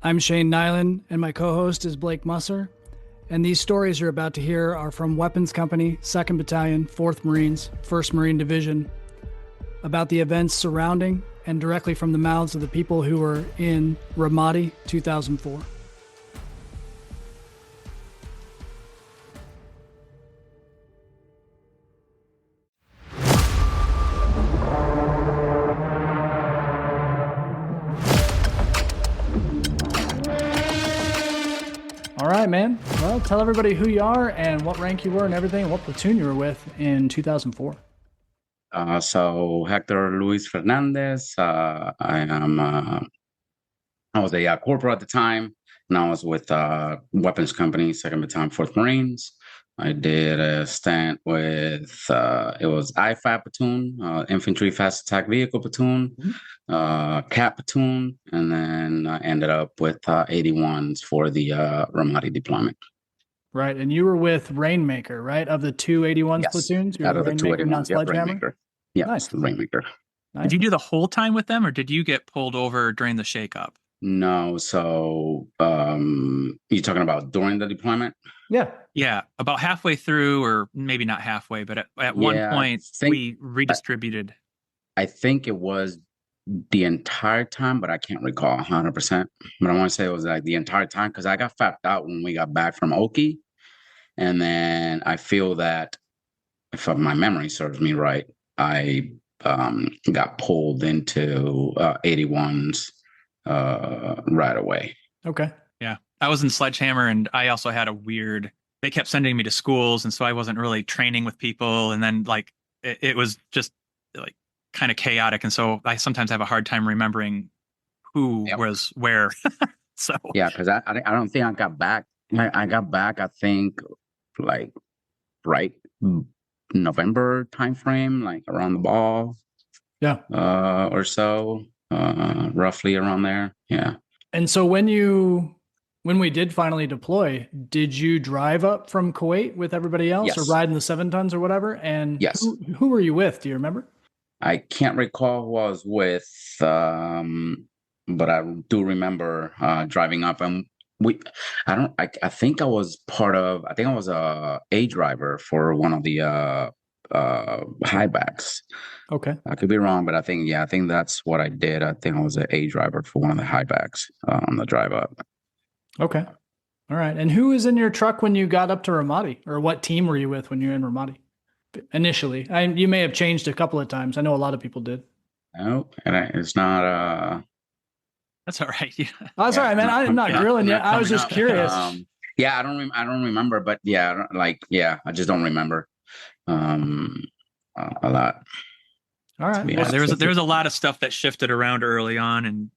I'm Shane Nyland, and my co host is Blake Musser. And these stories you're about to hear are from Weapons Company, 2nd Battalion, 4th Marines, 1st Marine Division, about the events surrounding and directly from the mouths of the people who were in Ramadi 2004. All right, man. Well, tell everybody who you are and what rank you were and everything, and what platoon you were with in 2004. So Hector Luis Fernandez. I was a corporal at the time, and I was with Weapons Company, 2nd Battalion, 4th Marines. I did a stint with it was I-5 platoon, Infantry Fast Attack Vehicle platoon, CAP platoon, and then I ended up with 81s for the Ramadi deployment. Right, and you were with Rainmaker, right? Of the 281s Yes, platoons, you're out the of the Rainmaker, not 281s. Yep, Sledgehammer? Rainmaker. Yeah, Nice. Rainmaker. Nice. Did you do the whole time with them, or did you get pulled over during the shakeup? No, so you're talking about during the deployment? Yeah, About halfway through, or maybe not halfway, but at one point we redistributed. I think it was the entire time, but I can't recall 100%. But I want to say it was like the entire time because I got fapped out when we got back from Oki. And then I feel that, if my memory serves me right, I got pulled into 81s right away. Okay. Yeah. I was in Sledgehammer, and I also had they kept sending me to schools, and so I wasn't really training with people. And then it was just like kind of chaotic. And so I sometimes have a hard time remembering who was where. So yeah, because I don't think I got back. I got back, I think, like right November timeframe, like around the ball. Yeah. Or so, roughly around there. Yeah. And so when we did finally deploy, did you drive up from Kuwait with everybody else or ride in the 7 tons or whatever? And yes. Who were you with? Do you remember? I can't recall who I was with, but I do remember driving up, and I think I was a driver for one of the highbacks. Okay. I could be wrong, but I think that's what I did. I think I was an A driver for one of the highbacks on the drive up. Okay. All right. And who was in your truck when you got up to Ramadi, or what team were you with when you were in Ramadi initially? You may have changed a couple of times. I know a lot of people did. No, and it's not. That's all right. Yeah. Oh, that's all right, man. I'm not grilling you. I was just curious. I don't remember, but I just don't remember a lot. All right. Yeah, there was a lot of stuff that shifted around early on, and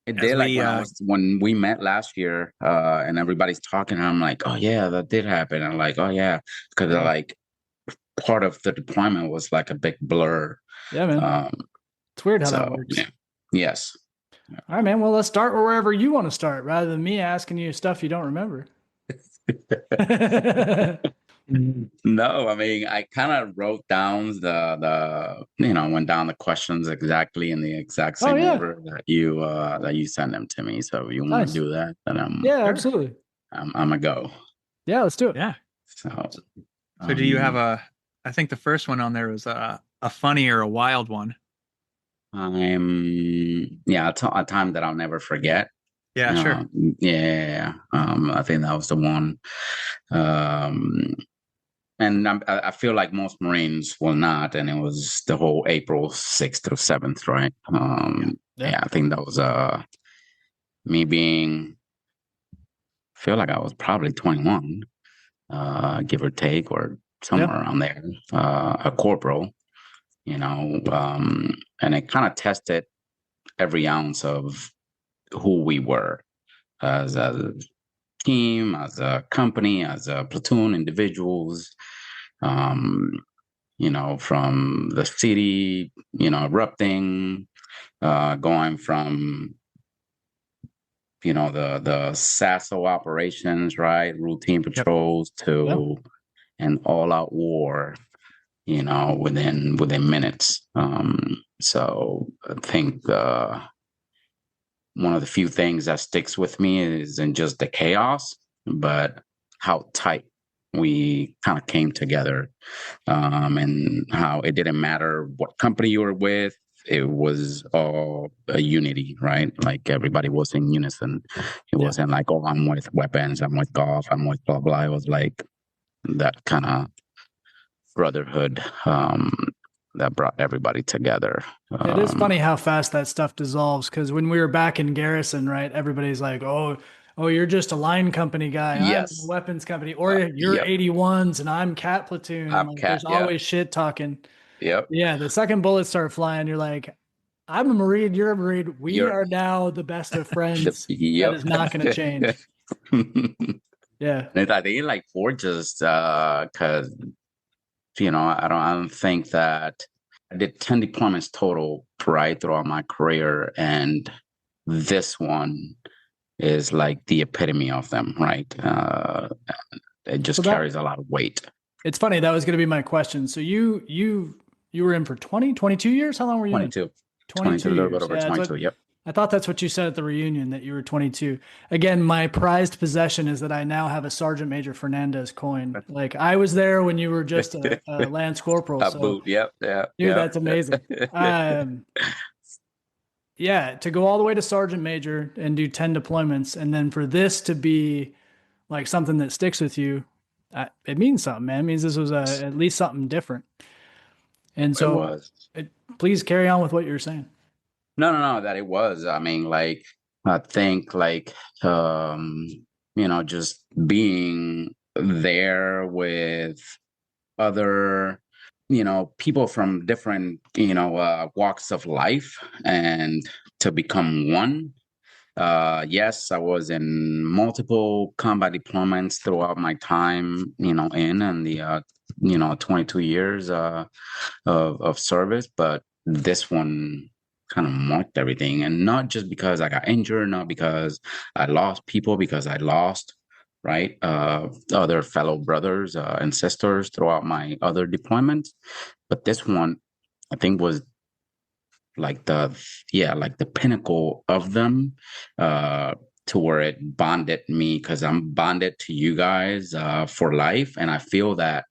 it did. When we met last year, and everybody's talking, I'm like, oh yeah, that did happen. I'm like, oh yeah, because like part of the deployment was like a big blur. Yeah, man. It's weird how that works. Yeah. Yes. All right, man. Well, let's start wherever you want to start, rather than me asking you stuff you don't remember. No, I mean, I kind of wrote down went down the questions exactly in the exact same order that you sent them to me. So if you want to do that, then absolutely. I'm gonna go. Yeah, let's do it. Yeah. So do you have I think the first one on there was a funny or a wild one. A time that I'll never forget. Yeah, sure. I think that was the one. And I feel like most Marines will not, and it was the whole April 6th or 7th, right? I think that was me being, I feel like I was probably 21, give or take, or somewhere around there, a corporal, and it kind of tested every ounce of who we were as a team, as a company, as a platoon, individuals, from the city, erupting, going from, the SASO operations, right? Routine patrols to an all-out war, within minutes. So I think one of the few things that sticks with me isn't just the chaos, but how tight we kind of came together, and how it didn't matter what company you were with. It was all a unity, right? Like everybody was in unison. It wasn't like, oh, I'm with weapons, I'm with golf, I'm with blah, blah. It was like that kind of brotherhood that brought everybody together. It is funny how fast that stuff dissolves, because when we were back in Garrison, right, everybody's like, oh, you're just a line company guy. I'm a Yes. weapons company. Or you're Yep. 81s and I'm cat platoon. And like, there's Yeah. always shit talking. Yep. Yeah, the second bullets start flying, you're like, I'm a Marine, you're a Marine. We are now the best of friends. Yep. That is not going to change. Yeah. And I think like for just because I don't think that I did 10 deployments total right throughout my career, and this one is like the epitome of them, right? It just carries a lot of weight. It's funny, that was going to be my question. So you were in for 20, 22 years? How long were you 22. in? 22 a little bit years. over Yeah, 22, yep. I thought that's what you said at the reunion, that you were 22. Again, my prized possession is that I now have a Sergeant Major Fernandez coin. Like, I was there when you were just a Lance Corporal. A boot, yep. Dude, that's amazing. Yeah, to go all the way to Sergeant Major and do 10 deployments, and then for this to be like something that sticks with you, it means something, man. It means this was at least something different. And so please carry on with what you're saying. No, that it was. I mean, like, I think, like, just being there with other, people from different, walks of life, and to become one. Yes, I was in multiple combat deployments throughout my time, in and the 22 years of service, but this one kind of marked everything. And not just because I got injured, not because I lost people, because I lost, right, other fellow brothers and sisters throughout my other deployments. But this one, I think, was like the pinnacle of them, to where it bonded me, because I'm bonded to you guys for life. And I feel that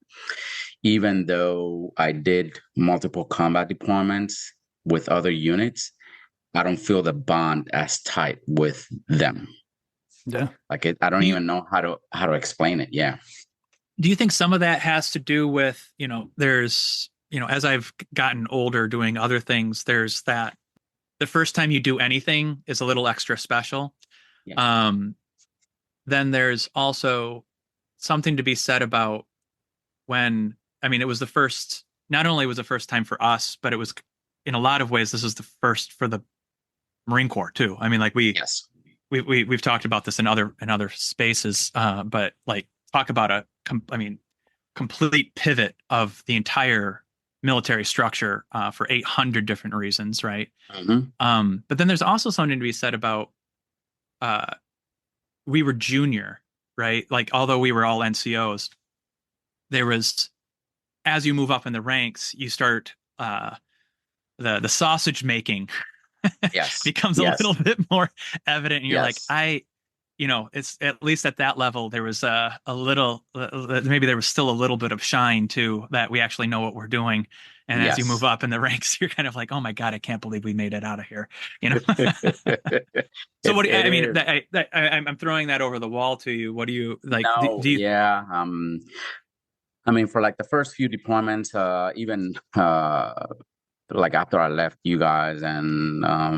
even though I did multiple combat deployments with other units, I don't feel the bond as tight with them. Yeah. Like I don't even know how to explain it. Yeah. Do you think some of that has to do with, there's, as I've gotten older doing other things, there's that the first time you do anything is a little extra special. Yeah. Then there's also something to be said about when, it was the first, not only was the first time for us, but it was in a lot of ways, this is the first for the Marine Corps too. Yes. We've talked about this in other spaces, but like talk about a complete pivot of the entire military structure for 800 different reasons, right? Mm-hmm. But then there's also something to be said about we were junior, right? Like, although we were all NCOs, there was, as you move up in the ranks, you start the sausage making becomes a little bit more evident, and you're like, it's at least at that level there was a little maybe there was still a little bit of shine too, that we actually know what we're doing. And as you move up in the ranks, you're kind of like, oh my God, I can't believe we made it out of here. So what do you, I'm throwing that over the wall to you. What do you like? No, do you, yeah. For like the first few deployments, even like after I left you guys, and I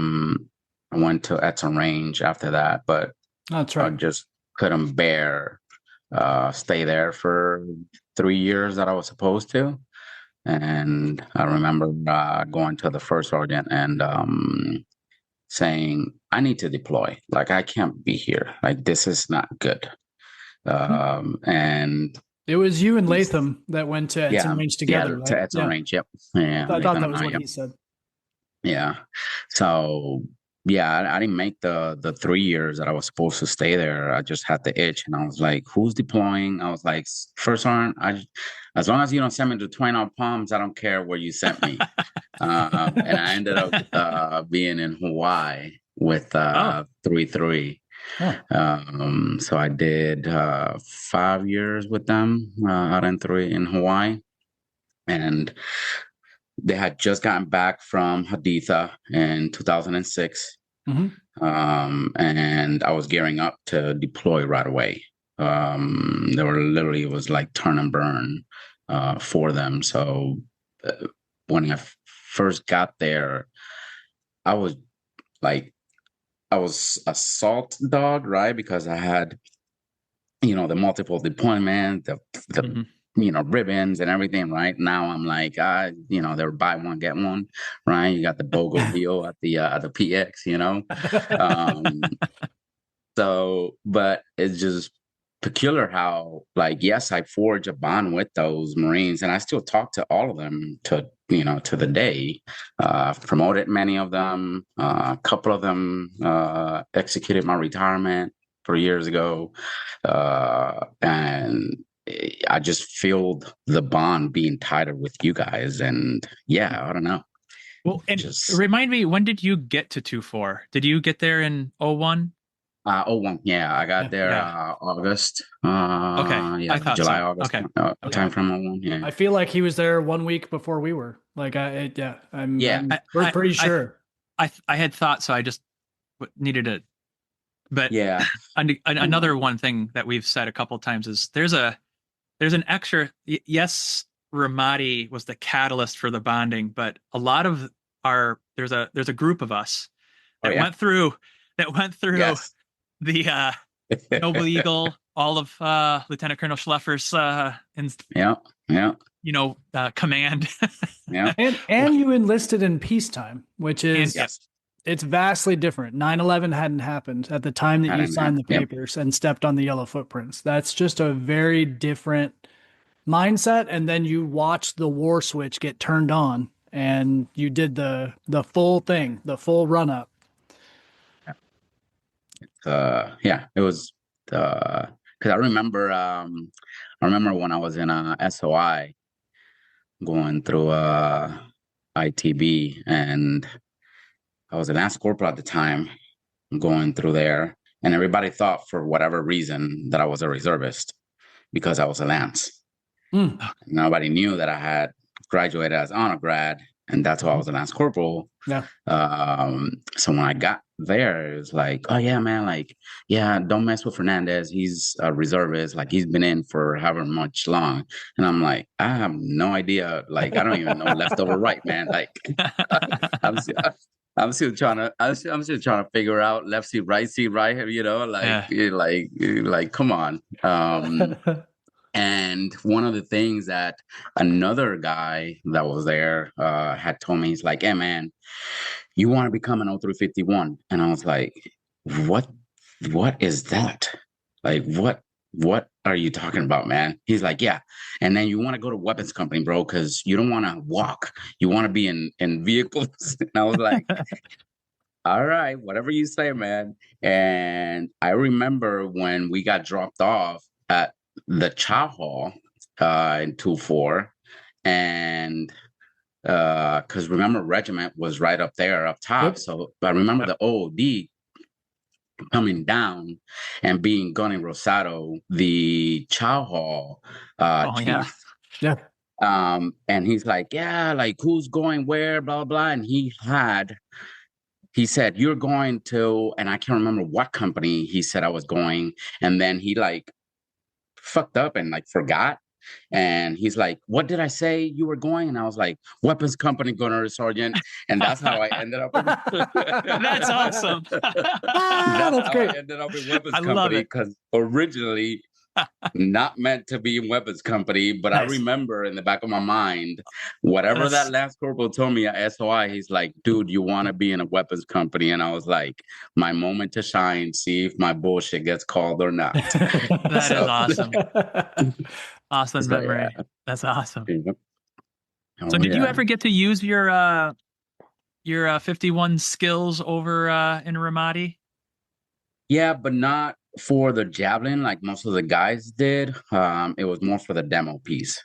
went to Eton Range after that, but that's right. I just couldn't bear stay there for 3 years that I was supposed to. And I remember going to the first sergeant and saying, I need to deploy. Like, I can't be here. Like, this is not good. And it was you and Latham that went to Eton Range together, right? To Eton Range, yep. Yeah, I thought that was what he said. Yeah. So, I didn't make the 3 years that I was supposed to stay there. I just had the itch, and I was like, who's deploying? I was like, First Sergeant, as long as you don't send me to 20 Palms, I don't care where you sent me. And I ended up being in Hawaii with 3-3. So I did 5 years with them out in Hawaii, and they had just gotten back from Haditha in 2006. And I was gearing up to deploy right away. They were literally, it was like turn and burn for them. So when I first got there, I was a salt dog, right? Because I had, the multiple deployment, the ribbons and everything, right? Now I'm like, they're buy one, get one, right? You got the BOGO deal at the PX, So, but it's just peculiar how, yes, I forged a bond with those Marines, and I still talk to all of them to the day. I've promoted many of them. A couple of them executed my retirement 3 years ago. And I just feel the bond being tighter with you guys. And yeah, I don't know. Well, and remind me, when did you get to 2-4? Did you get there in 01? 01, yeah, I got there August. Okay, yeah, July, so. August. Okay, time from 01. Yeah, I feel like he was there 1 week before we were. We're pretty sure. I had thought so. I just needed to. But yeah, another one thing that we've said a couple of times is there's an extra. Yes, Ramadi was the catalyst for the bonding, but a lot of there's a group of us that went through yes. The Noble Eagle, all of Lieutenant Colonel Schleffer's command. and you enlisted in peacetime, which is it's vastly different. 9/11 hadn't happened at the time that you signed the papers and stepped on the yellow footprints. That's just a very different mindset. And then you watch the war switch get turned on, and you did the full thing, the full run up. It was because I remember when I was in SOI going through ITB, and I was a Lance Corporal at the time going through there, and everybody thought for whatever reason that I was a reservist because I was a Lance. Nobody knew that I had graduated as honor grad, and that's why I was a Lance Corporal. Yeah. So when I got there, it was like, oh yeah, man, don't mess with Fernandez. He's a reservist. He's been in for however much long. And I'm like, I have no idea. I don't even know left over right, man. I'm still trying to figure out left seat, right, come on. And one of the things that another guy that was there had told me, he's like, hey, man, you want to become an 0351? And I was like, what is that? What are you talking about, man? He's like, yeah. And then you want to go to weapons company, bro, because you don't want to walk. You want to be in vehicles. And I was like, all right, whatever you say, man. And I remember when we got dropped off at the Chow Hall in 2-4, and because remember, regiment was right up there, up top. Yep. So I remember the OOD coming down and being Gunny Rosado, the Chow Hall chief. Yeah. And he's like, who's going where, blah, blah. And he said, you're going to, and I can't remember what company he said I was going. And then he fucked up and forgot. And he's like, what did I say you were going? And I was like, weapons company, gunnery sergeant. And that's how I ended up. That's awesome. That's great. I ended up in weapons company because originally not meant to be in weapons company. But nice. I remember in the back of my mind, whatever that last corporal told me at SOI, he's like, dude, you want to be in a weapons company? And I was like, my moment to shine, see if my bullshit gets called or not. That is awesome. Awesome memory. Yeah. That's awesome. So did you ever get to use your 51 skills over in Ramadi? Yeah, but not for the javelin like most of the guys did. It was more for the demo piece.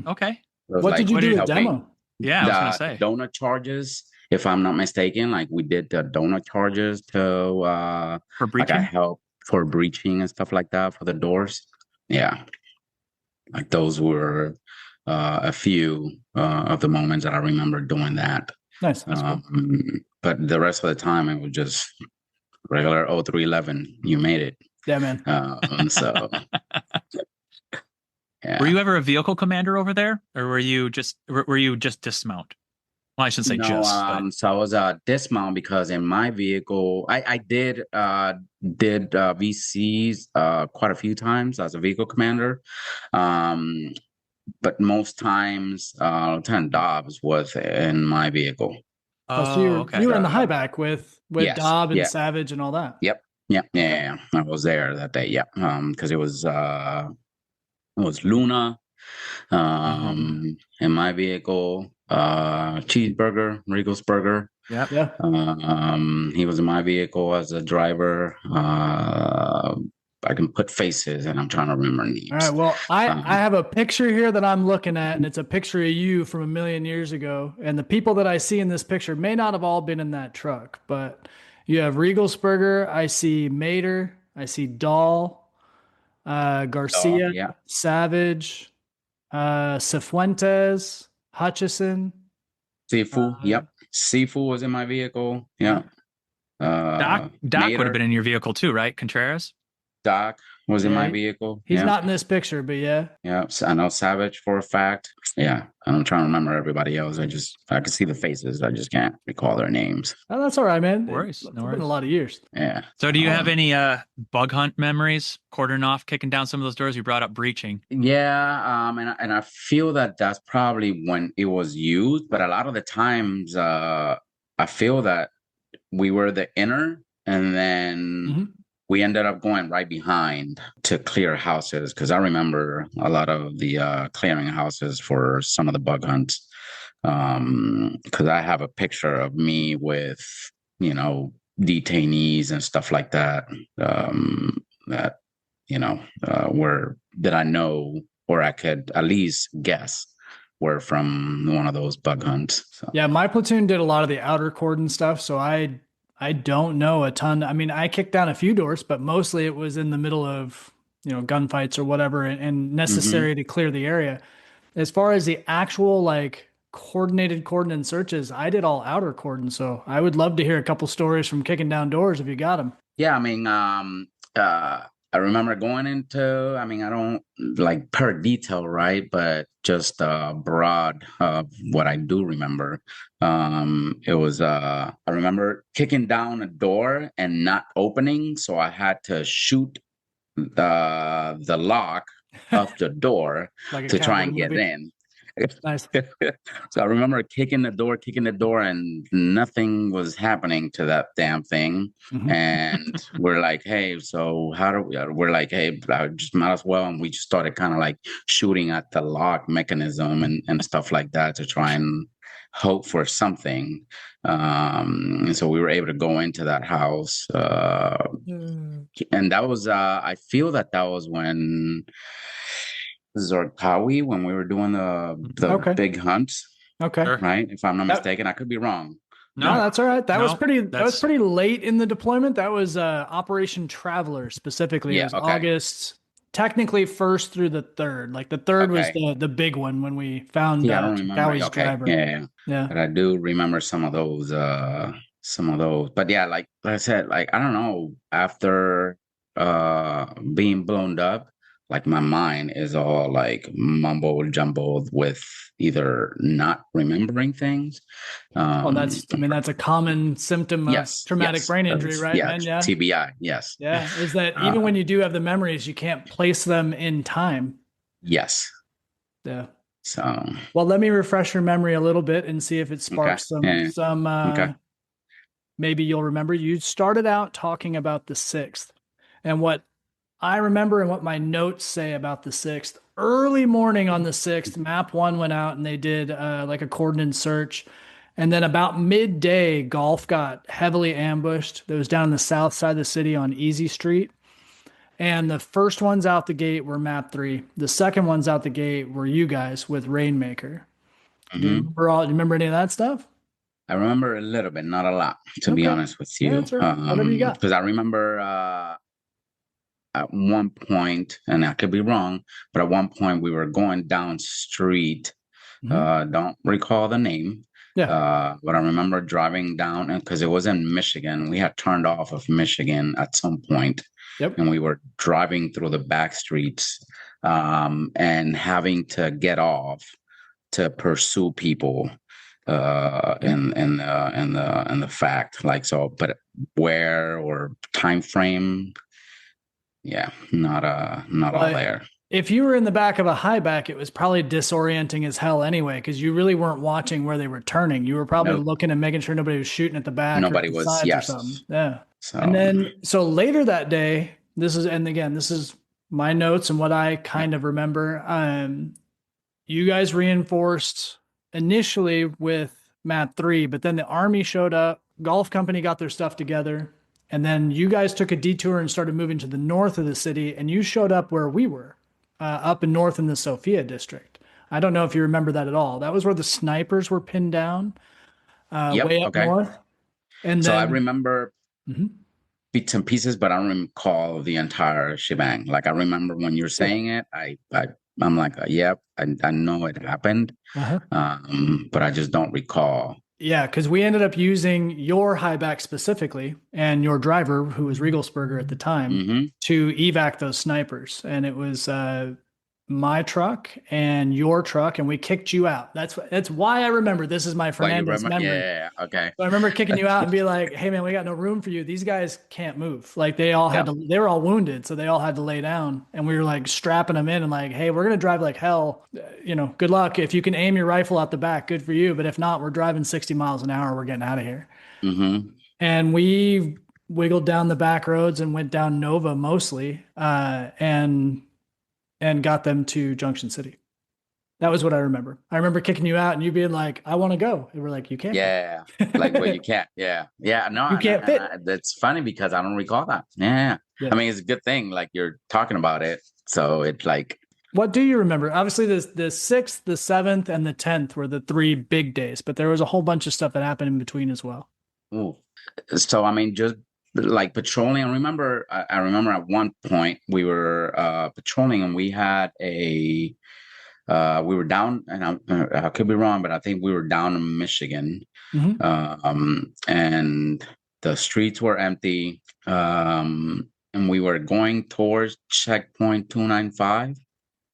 Okay. What did you do with demo? Yeah, I was gonna The say donut charges, if I'm not mistaken, like we did the donut charges to for like I breaching. help for breaching and stuff like that for the doors. Yeah, like those were a few of the moments that I remember doing that. Nice. That's cool. But the rest of the time it was just regular 0311. You made it. Yeah, man. So Were yeah. you ever a vehicle commander over there, or were you just dismount? Well, I shouldn't say No, just, but so I was dismount because in my vehicle, I did VCs quite a few times as a vehicle commander, um, but most times Lieutenant Dobbs was in my vehicle. Oh, so oh, you okay. were in the Uh, highback with yes, Dobb and yeah, Savage and all that. yep, yep, yeah, Okay. yeah, yeah. I was there that day. Yeah, because it was Luna, in my vehicle, cheeseburger, Regal's Burger. Yep. Yeah. He was in my vehicle as a driver. I can put faces, and I'm trying to remember All right. names. Well, I Um, have a picture here that I'm looking at, and it's a picture of you from a million years ago. And the people that I see in this picture may not have all been in that truck, but you have Riegelsberger. I see Mater. I see Dahl, Garcia, yeah, Savage, Cifuentes, Hutchison. Sifu. Uh, Yep, Sifu was in my vehicle. yeah. Yeah, Doc would have Mater, been in your vehicle too, right? Contreras. Doc was in Yeah. my vehicle. He's Yeah. not in this picture, but yeah. Yeah, I know Savage for a fact. Yeah, I'm trying to remember everybody else. I can see the faces. I just can't recall their names. Oh, that's all right, man. No worries. It's No been a worries. lot of years. Yeah. So, do you have any bug hunt memories? Cordon off, kicking down some of those doors. You brought up breaching. Yeah, and I feel that that's probably when it was used, but a lot of the times, I feel that we were the inner, and then Mm-hmm. we ended up going right behind to clear houses because I remember a lot of the clearing houses for some of the bug hunts. Because I have a picture of me with, detainees and stuff like that. That were that I know or I could at least guess were from one of those bug hunts. So. Yeah, my platoon did a lot of the outer cordon stuff, so I don't know a ton. I mean, I kicked down a few doors, but mostly it was in the middle of, gunfights or whatever and Hmm. necessary to clear the area. As far as the actual like coordinated cordon and searches, I did all outer cordon, so I would love to hear a couple stories from kicking down doors if you got them. Yeah, I mean, I remember going into, I mean, I don't like per detail, right? But just broad of what I do remember. It was, I remember kicking down a door and not opening. So I had to shoot the lock of the door Like a to try cowboy and get movie. in. Nice. So I remember kicking the door, and nothing was happening to that damn thing. Mhm. And we're like, hey, so how do we? We're like, hey, I just might as well. And we just started kind of like shooting at the lock mechanism and stuff like that to try and hope for something. And so we were able to go into that house. And that was, I feel that was when Zorkawi, when we were doing the Okay. big hunts, Okay. Sure. right? If I'm not That, mistaken, I could be wrong. no, No, that's all right. no, That was that's pretty late in the deployment. That was Operation Traveler specifically. It Yeah. was Okay. August, technically first through the third. Like the third was Okay. the big one when we found Yeah, I don't remember. Chikawi's Okay. driver. Yeah, yeah. Yeah. But I do remember some of those. But yeah, like I said, like I don't know. After being blown up, like my mind is all like mumbled jumbled with either not remembering things. Well, Um, I mean, that's a common symptom of yes, traumatic yes, brain injury, right, yeah, man? Yeah. TBI, yes, Yeah. Is that even uh, when you do have the memories, you can't place them in time. yes. Yeah. So Well, let me refresh your memory a little bit and see if it okay, sparks yeah, some okay. maybe you'll remember. You started out talking about the sixth. And what I remember and what my notes say about the sixth, early morning on the sixth, map one went out and they did like a coordinate search. And then about midday, golf got heavily ambushed. That was down the south side of the city on Easy Street. And the first ones out the gate were map three. The second ones out the gate were you guys with Rainmaker. Do you hmm remember any of that stuff? I remember a little bit, not a lot, to be Okay. honest with Yeah, you. that's all right. Whatever you got. Because I remember at one point, and I could be wrong, but at one point we were going down street. Mhm. Don't recall the name. Yeah. But I remember driving down, and because it was in Michigan, we had turned off of Michigan at some point, Yep. and we were driving through the back streets, and having to get off to pursue people, Yep. and the fact, like, so, but where or time frame, yeah, not all Well, there. if you were in the back of a highback, it was probably disorienting as hell anyway, because you really weren't watching where they were turning. You were probably Nope, looking and making sure nobody was shooting at the back or at nobody the was. sides or Yes, something. Yeah. And so then, so later that day, and again, this is my notes and what I kind of remember. You guys reinforced initially with Mat 3, but then the Army showed up, Golf Company got their stuff together, and then you guys took a detour and started moving to the north of the city, and you showed up where we were, up in north in the Sophia district. I don't know if you remember that at all. That was where the snipers were pinned down, yep, way up okay. north. And So I then, remember Mhm. bits and pieces, but I don't recall the entire shebang. Like I remember when you're Yeah. saying it, I'm like, yep, I know it happened, Uh-huh. but I just don't recall. Yeah, because we ended up using your highback specifically and your driver, who was Riegelsberger at the time, Hmm. to evac those snipers. And it was my truck and your truck, and we kicked you out. That's why I remember. This is my Well, you Fernandez remember? memory. Yeah, okay. So I remember kicking you out and be like, "Hey man, we got no room for you. These guys can't move. Like they all had Yep. to. They were all wounded, so they all had to lay down. And we were like strapping them in and like, hey, we're gonna drive like hell. Good luck. If you can aim your rifle out the back, good for you. But if not, we're driving 60 miles an hour. We're getting out of here." Hmm. And we wiggled down the back roads and went down Nova mostly, and got them to Junction City. That was what I remember. I remember kicking you out and you being like, "I want to go," and we're like, "You can't Yeah, like, well, go. you can't. Yeah, yeah. No, You can't fit." that's funny because I don't recall that. Yeah, I Yeah. mean, it's a good thing. Like you're talking about it, so it's like, What do you remember? Obviously, the 6th, the 7th, and the 10th were the three big days, but there was a whole bunch of stuff that happened in between as well. ooh. So I mean, just like patrolling. I remember at one point we were patrolling and we had we were down, and I could be wrong, but I think we were down in Michigan, Mm-hmm. and the streets were empty, and we were going towards checkpoint 295.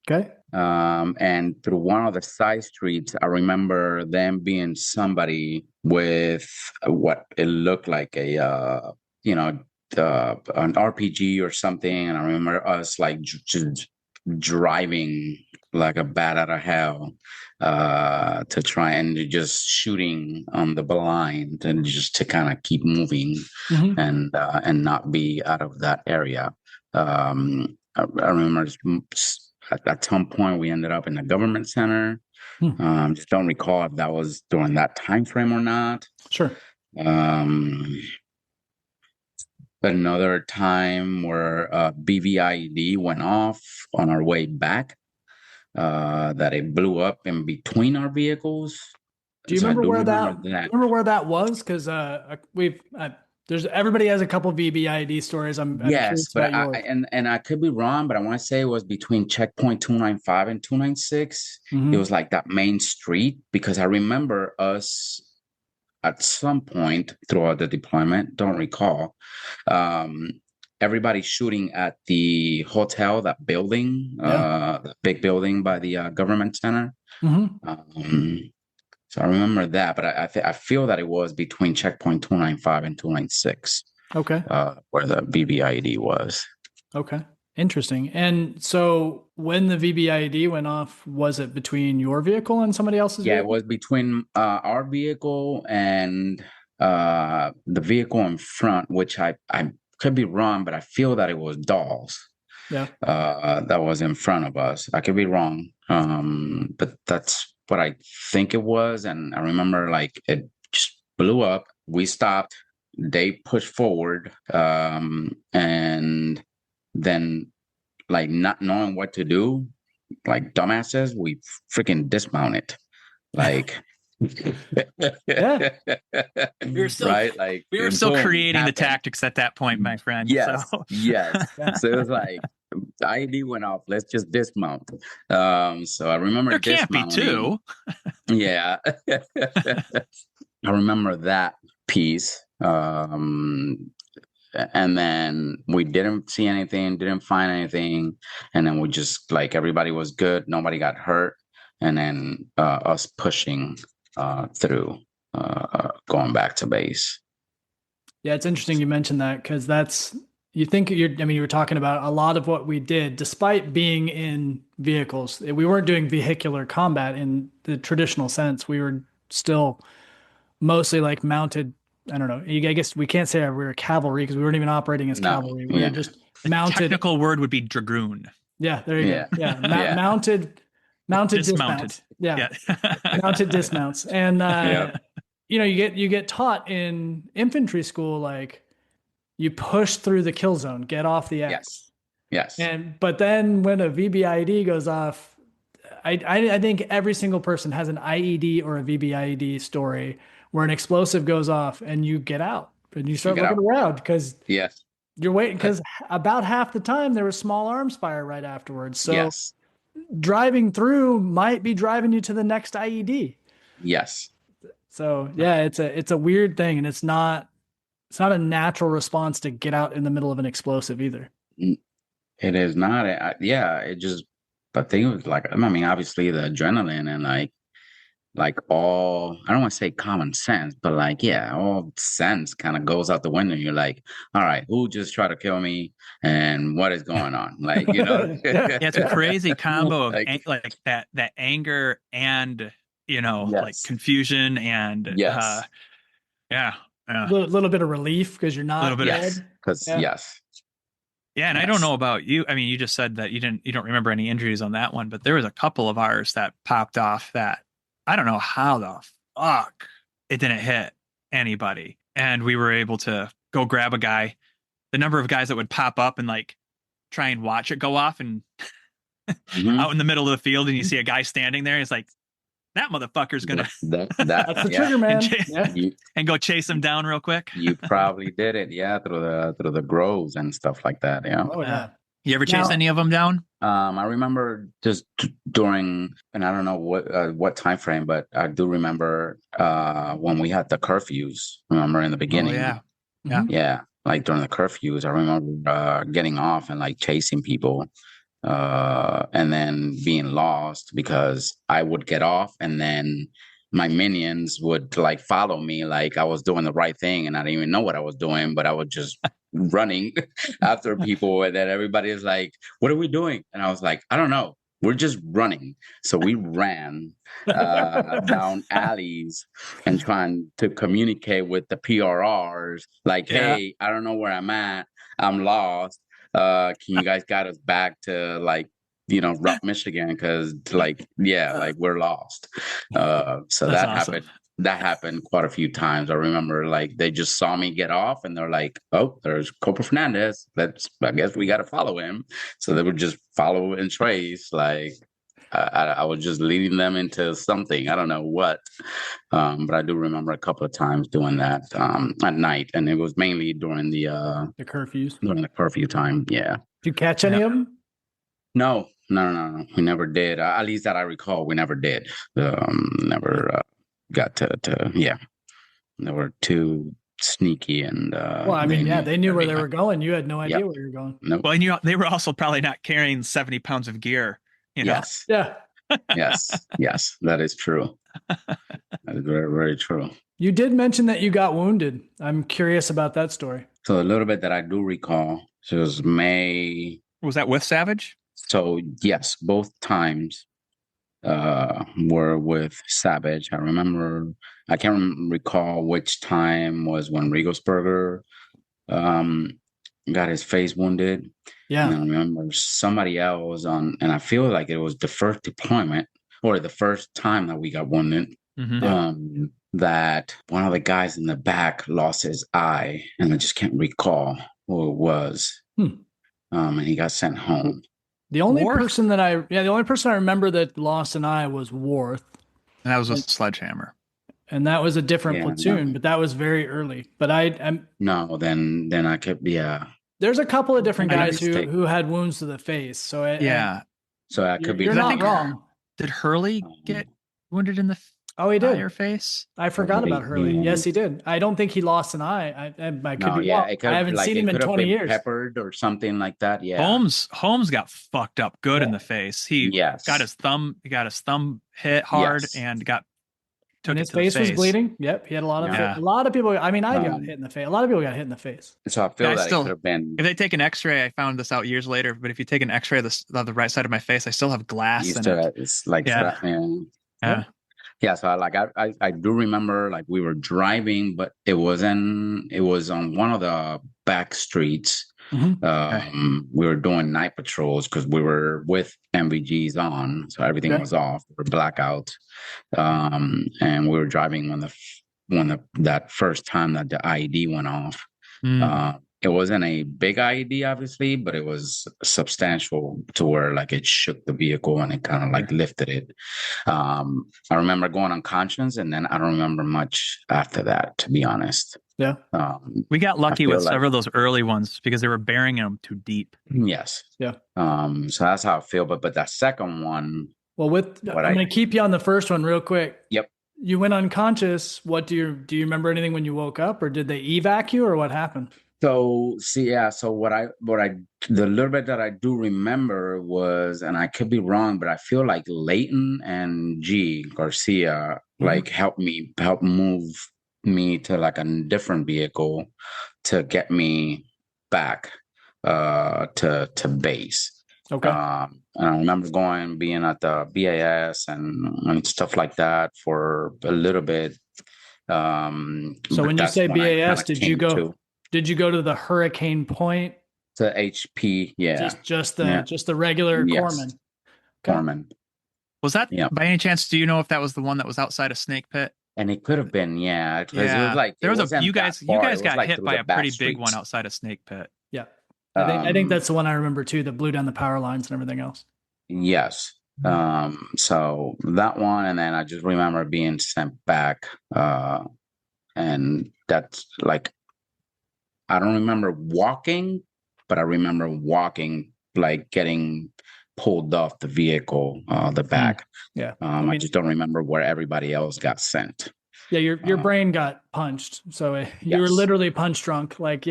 Okay. And through one of the side streets, I remember them being somebody with what it looked like you know, an RPG or something. And I remember us like just driving like a bat out of hell, to try and just shooting on the blind and just to kind of keep moving, Mm-hmm. and not be out of that area. I remember at some point we ended up in the government center. Hmm. Just don't recall if that was during that time frame or not. Sure. Um, Another time where BVIED went off on our way back, that it blew up in between our vehicles. Do you So I remember do where remember that? Do you that. remember where that was? Because there's everybody has a couple VBIED stories. I'm Yes, curious but about yours. and I could be wrong, but I want to say it was between checkpoint 295 and 296. It Mm-hmm. was like that main street because I remember us at some point throughout the deployment, don't recall, um, everybody shooting at the hotel, that building, Yeah. the big building by the government center. Mm-hmm. So I remember that, but I feel that it was between checkpoint 295 and 296, Okay. where the BBIED was. Okay. Interesting. And so when the VBIED went off, was it between your vehicle and somebody else's Yeah, it vehicle? was between our vehicle and the vehicle in front, which I could be wrong, but I feel that it was Dolls Yeah. that was in front of us. I could be wrong, but that's what I think it was. And I remember like it just blew up. We stopped. They pushed forward, and then like not knowing what to do, like dumbasses, we freaking dismounted. Like, Yeah. We were still right? Like, we were and still boom, creating the happened. tactics at that point, my friend. Yes, So yes. Yeah. So it was like the IED went off. Let's just dismount. So I remember there can't be dismounting. two. Yeah, I remember that piece. And then we didn't see anything, didn't find anything, and then we just like everybody was good, nobody got hurt, and then us pushing through, going back to base. Yeah, it's interesting you mentioned that because you were talking about a lot of what we did, despite being in vehicles. We weren't doing vehicular combat in the traditional sense. We were still mostly like mounted. I don't know. I guess we can't say we were cavalry because we weren't even operating as No, cavalry. We were yeah, just The mounted. technical word would be dragoon. Yeah, there you yeah, go. Yeah, yeah, mounted Dismounted. dismounts. Yeah, Yeah. mounted dismounts. And yeah, you get taught in infantry school like you push through the kill zone, get off the yes, X. yes, But then when a VBIED goes off, I think every single person has an IED or a VBIED story where an explosive goes off and you get out and you start get looking out. around because Yes, you're waiting because about half the time there was small arms fire right afterwards. So yes, driving through might be driving you to the next IED. yes. So yeah, it's a weird thing, and it's not a natural response to get out in the middle of an explosive either. It is not. Yeah, it just. But thing was like, I mean, obviously the adrenaline and like all, I don't want to say common sense, but like, yeah, all sense kind of goes out the window. You're like, all right, who just tried to kill me and what is going on? Like, Yeah. Yeah, it's a crazy combo of like, like that anger and like yes, confusion and yes, yeah, yeah, Little bit of relief because you're a little not bit of yes, dead. because Yeah. yes, yeah. And I don't yes, know about you. I mean, you just said that you don't remember any injuries on that one, but there was a couple of ours that popped off that I don't know how the fuck it didn't hit anybody, and we were able to go grab a guy. The number of guys that would pop up and like try and watch it go off and hmm out in the middle of the field and you see a guy standing there, it's like that motherfucker's gonna That's the yeah, trigger and, man. Yeah. you and go chase him down real quick. you probably did it, yeah, through the groves and stuff like that, yeah. Oh yeah. You ever chase Now, any of them down? I remember just during, and I don't know what time frame, but I do remember when we had the curfews. Remember in the Oh beginning, yeah, yeah. yeah, like during the curfews, I remember getting off and like chasing people, and then being lost because I would get off and then my minions would like follow me like I was doing the right thing and I didn't even know what I was doing, but I was just running after people and then everybody is like, what are we doing? And I was like, I don't know. We're just running. So we ran down alleys and trying to communicate with the PRRs like, Yeah. hey, I don't know where I'm at. I'm lost. Can you guys guide us back to like, Rock, Michigan? Because like, yeah, like we're lost. So That's that awesome. happened. That happened quite a few times. I remember like they just saw me get off and they're like, oh, there's Hector Fernandez. I guess we got to follow him. So they would just follow and trace. Like I was just leading them into something. I don't know what. But I do remember a couple of times doing that at night. And it was mainly during the curfews. during the curfew time. Yeah. Did you catch any of them? No. We never did. At least that I recall, we never did. Never got to yeah. They were too sneaky and Well, I mean, yeah, they knew where they were going. You had no idea Yep. where you were going. Nope. Well, and they were also probably not carrying 70 pounds of gear. Yes. Yeah. Yes. That is true. That is very, very true. You did mention that you got wounded. I'm curious about that story. So a little bit that I do recall. So it was May. Was that with Savage? So yes, both times were with Savage. I remember. I can't recall which time was when Riegelsberger got his face wounded. Yeah. And I remember somebody else and I feel like it was the first deployment or the first time that we got wounded. Mm-hmm. That one of the guys in the back lost his eye, and I just can't recall who it was. And he got sent home. The only person I remember that lost an eye was Worth. And that was a And, sledgehammer. and that was a different Yeah, platoon, no, but that was very early. But I'm no, then I could be there's a couple of different my guys mistake. who had wounds to the face. So Yeah. So I could be you're I not think wrong. wrong. Did Hurley get wounded in the Oh, he eye did. or face? I forgot about Hurley. Yeah. Yes, he did. I don't think he lost an eye. I could No, be yeah, wrong. it I could haven't like seen it him in could have 20 been years. peppered or something like that. Yeah. Holmes got fucked up good in the face. He Yes. got his thumb hit hard Yes. and took And it his to the face was face. bleeding. Yep, he had a lot of Yeah. a lot of people. I mean, I got Um, hit in the face. A lot of people got hit in the face. So I feel I that it still- could have been. If they take an X-ray, I found this out years later. But if you take an X-ray of the right side of my face, I still have glass Used in to it. it's like Yeah. yeah. Yeah, so I do remember like we were driving, but it was on one of the back streets. Mhm. We were doing night patrols because we were with MVGs on, so everything Okay. was off. We were blackout, and we were driving that first time that the IED went off. Mm. It wasn't a big IED, obviously, but it was substantial to where like it shook the vehicle and it kind of like lifted it. I remember going unconscious, and then I don't remember much after that, to be honest. Yeah. We got lucky feel with like- several of those early ones because they were burying them too deep. Yes. Yeah. So that's how I feel. But that second one, Well, I'm going to keep you on the first one real quick. Yep. You went unconscious. What do you remember anything when you woke up, or did they evac you, or what happened? So so the little bit that I do remember was, and I could be wrong, but I feel like Leighton and G Garcia like helped move me to like a different vehicle to get me back to base. Okay. And I remember being at the BAS and stuff like that for a little bit. So when you say BAS, did you go to the Hurricane Point? To HP, yeah. Just the regular corpsman. Okay. Corpsman. Was that by any chance? Do you know if that was the one that was outside of Snake Pit? And it could have been, yeah. It was like there was you guys got like hit by a pretty big one outside of Snake Pit. Yeah, I think that's the one I remember too. That blew down the power lines and everything else. Yes. So that one, and then I just remember being sent back. And that's like, I don't remember walking, but I remember walking, like getting pulled off the vehicle, the back. Yeah. I just don't remember where everybody else got sent. Yeah, your brain got punched, so you were literally punch drunk. Like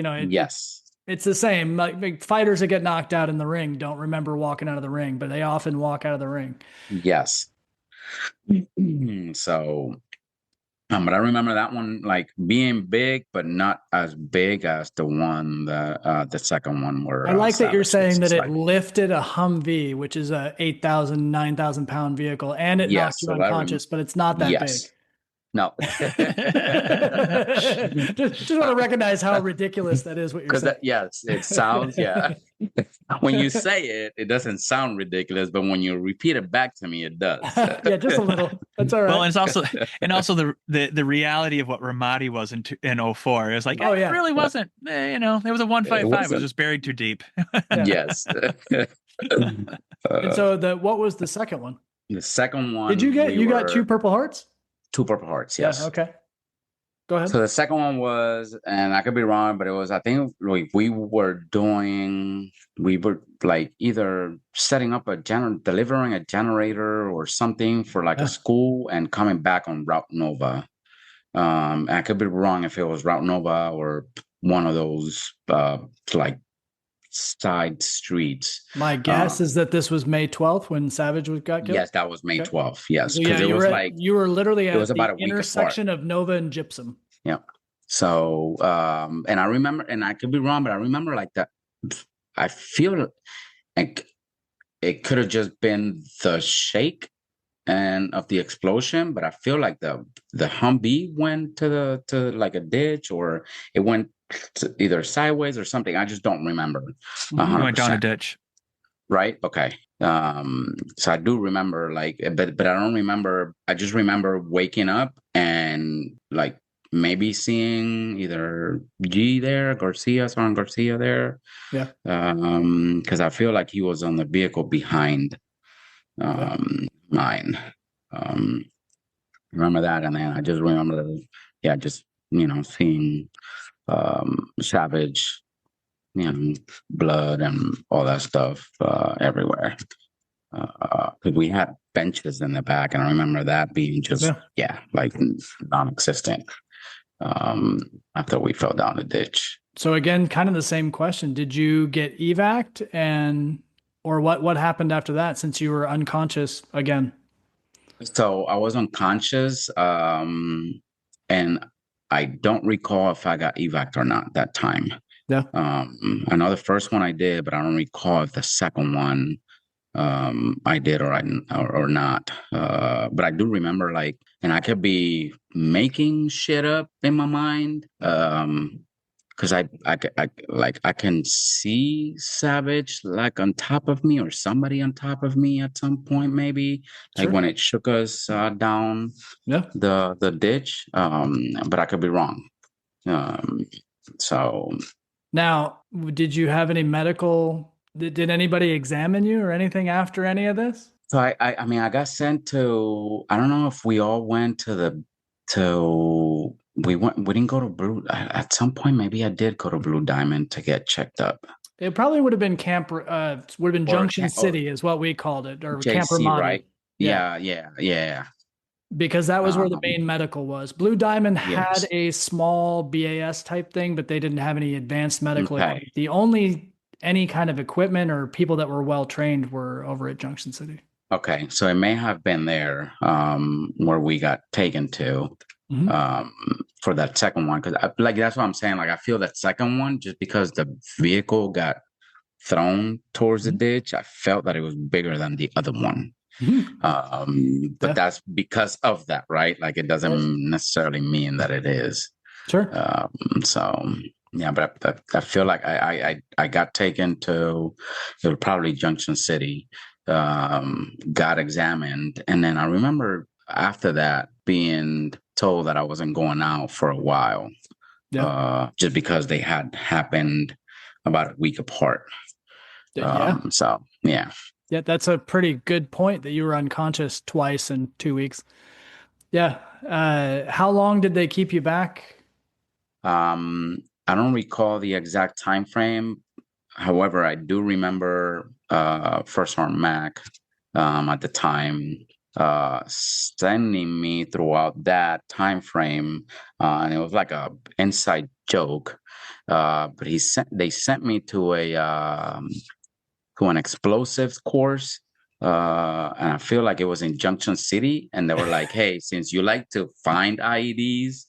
it's the same. Like fighters that get knocked out in the ring don't remember walking out of the ring, but they often walk out of the ring. Yes. So, but I remember that one like being big, but not as big as the one the second one were. I like that you're saying that it lifted a Humvee, which is a 8,000, 9,000 pound vehicle, and it knocked you unconscious, but it's not that big. No. just want to recognize how ridiculous that is what you're saying. Yes, it sounds, when you say it, it doesn't sound ridiculous, but when you repeat it back to me, it does. Yeah, just a little. That's all right. Well, and also the reality of what Ramadi was in 2004 is like, it really wasn't. It was a 155. It was just buried too deep. Yes. And so what was the second one? The second one. Did you got 2 Purple Hearts? 2 Purple Hearts, yes. Yeah, okay. Go ahead. So the second one was, and I could be wrong, but it was, I think we were like either setting up delivering a generator or something for like a school and coming back on Route Nova. I could be wrong if it was Route Nova or one of those like side streets. My guess is that this was May 12th when Savage got killed. Yes, that was May 12th. Yes, because you were literally at the intersection of Nova and Gypsum. Yeah. So, and I remember, and I could be wrong, but I remember like that. I feel like it could have just been the shake and of the explosion, but I feel like the Humvee went to like a ditch, or it went either sideways or something. I just don't remember. Went down a ditch. Right. Okay. So I do remember like, but I don't remember. I just remember waking up and like maybe seeing either Sergeant Garcia there. Yeah. Because I feel like he was on the vehicle behind mine. Remember that, and then I just remember, yeah, just seeing savage, blood and all that stuff everywhere. Because we had benches in the back, and I remember that being just like non-existent after we fell down the ditch. So again, kind of the same question. Did you get evac'd or what happened after that since you were unconscious again? So I was unconscious, and I don't recall if I got evac or not that time. Yeah. I know the first one I did, but I don't recall if the second one I did or not. But I do remember, like, and I could be making shit up in my mind. Because I can see Savage like on top of me or somebody on top of me at some point, maybe like when it shook us down the ditch. But I could be wrong. So now, did you have any medical? Did anybody examine you or anything after any of this? So I mean, I got sent to, I don't know if we all went we didn't go to Blue at some point. Maybe I did go to Blue Diamond to get checked up. It probably would have been would have been Junction City is what we called it, or Camp JC, Ramadi. right? Yeah. Because that was where the main medical was. Blue Diamond had a small BAS type thing, but they didn't have any advanced medical equipment. The only any kind of equipment or people that were well trained were over at Junction City. Okay, so it may have been there where we got taken to for that second one, because like that's what I'm saying. Like I feel that second one, just because the vehicle got thrown towards the ditch, I felt that it was bigger than the other one. But that's because of that, right? Like it doesn't necessarily mean that it is. Sure. So yeah, but I feel like I got taken to, it was probably Junction City, got examined, and then I remember after that being told that I wasn't going out for a while, just because they had happened about a week apart. So yeah. Yeah, that's a pretty good point that you were unconscious twice in 2 weeks. Yeah. How long did they keep you back? I don't recall the exact time frame. However, I do remember First Sergeant Mac at the time sending me throughout that time frame, and it was like a inside joke. But they sent me to an explosives course, and I feel like it was in Junction City, and they were like, "Hey, since you like to find IEDs,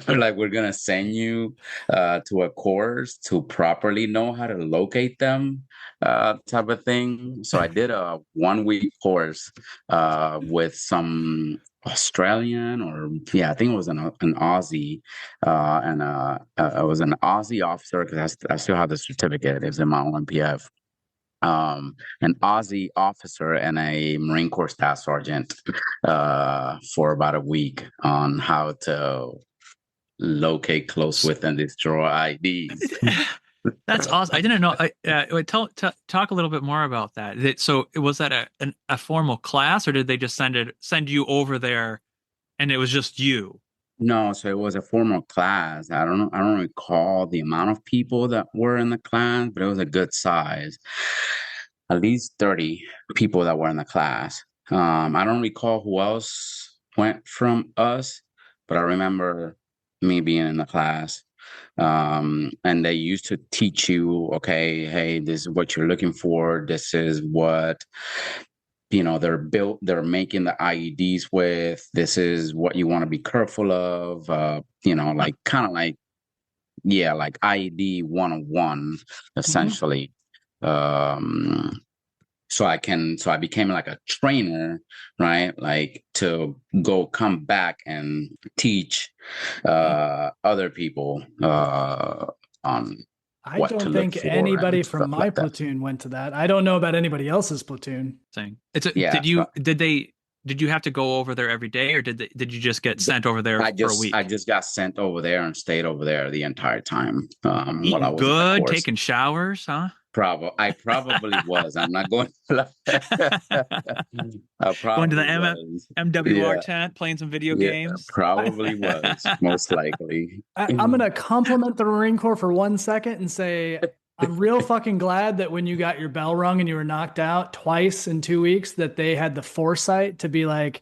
we're gonna send you to a course to properly know how to locate them," type of thing. So I did a 1-week course with some Australian, or I think it was an Aussie, and it was an Aussie officer, because I still have the certificate. It's in my OMPF. An Aussie officer and a Marine Corps staff sergeant for about a week on how to locate, close with, and destroy IDs. That's awesome. I didn't know. Talk a little bit more about that. So was that a formal class, or did they just send you over there, and it was just you? No, so it was a formal class. I don't recall the amount of people that were in the class, but it was a good size. At least 30 people that were in the class. I don't recall who else went from us, but I remember me being in the class. And they used to teach you, okay, hey, this is what you're looking for. This is what, they're making the IEDs with. This is what you want to be careful of. Like kind of like IED 101, essentially. So I became like a trainer, right? Like to come back and teach other people on I don't think anybody from my platoon went to that. I don't know about anybody else's platoon. Did you have to go over there every day, or did you just get sent over there for a week? I just got sent over there and stayed over there the entire time. Eating good, taking showers, huh? I probably was. I'm not going to lie. I Going to the probably was. MWR Yeah. tent, playing some video Yeah, games. probably was, most likely. I'm going to compliment the Marine Corps for 1 second and say, I'm real fucking glad that when you got your bell rung and you were knocked out twice in 2 weeks, that they had the foresight to be like,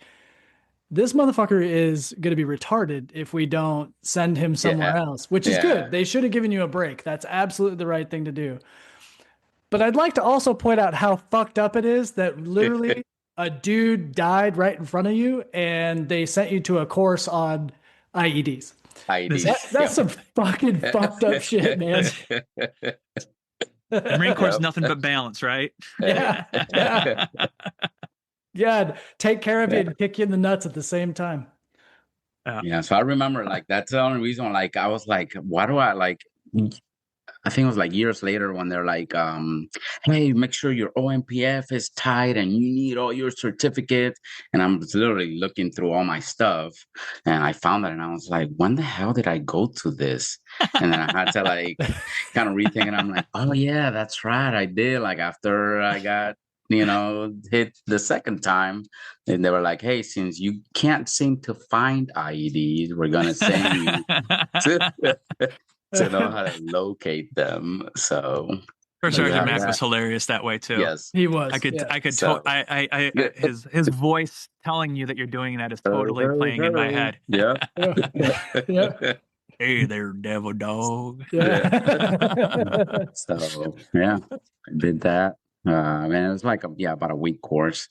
this motherfucker is going to be retarded if we don't send him somewhere else, which is good. They should have given you a break. That's absolutely the right thing to do. But I'd like to also point out how fucked up it is that literally a dude died right in front of you and they sent you to a course on IEDs. That's some fucking fucked up shit, man. The Marine Corps is nothing but balance, right? Yeah. Yeah, take care of you and kick you in the nuts at the same time. Yeah, so I remember like that's the only reason like I was like, why do I like I think it was like years later when they're like, hey, make sure your OMPF is tight and you need all your certificates. And I'm literally looking through all my stuff and I found that and I was like, when the hell did I go to this? And then I had to like kind of rethink and I'm like, oh yeah, that's right. I did. Like after I got hit the second time, and they were like, hey, since you can't seem to find IEDs, we're going to send you to know how to locate them. So First Sergeant Mac was hilarious that way too. Yes, he was. His voice telling you that you're doing that is totally playing in my head. Yeah. Yeah. Hey there, devil dog. Yeah. So yeah, I did that. And it was like about a week course.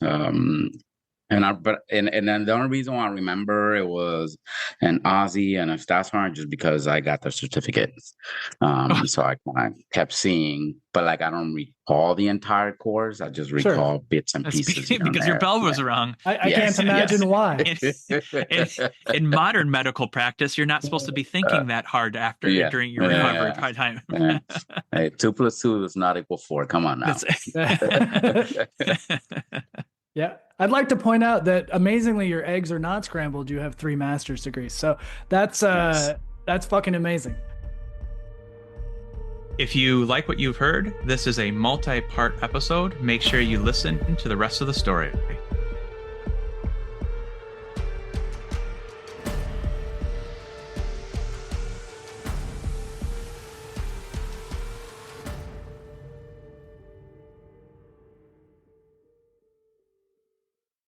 And then the only reason why I remember it was an Aussie and a stats sergeant just because I got the certificates. So I kind of kept seeing, but like I don't recall the entire course. I just recall bits and pieces. Because your bell was wrong. I can't imagine why. In modern medical practice, you're not supposed to be thinking that hard during your recovery time. Hey, 2 + 2 is not equal 4. Come on now. Yeah. I'd like to point out that amazingly, your eggs are not scrambled. You have 3 master's degrees. So that's fucking amazing. If you like what you've heard, this is a multi-part episode. Make sure you listen to the rest of the story.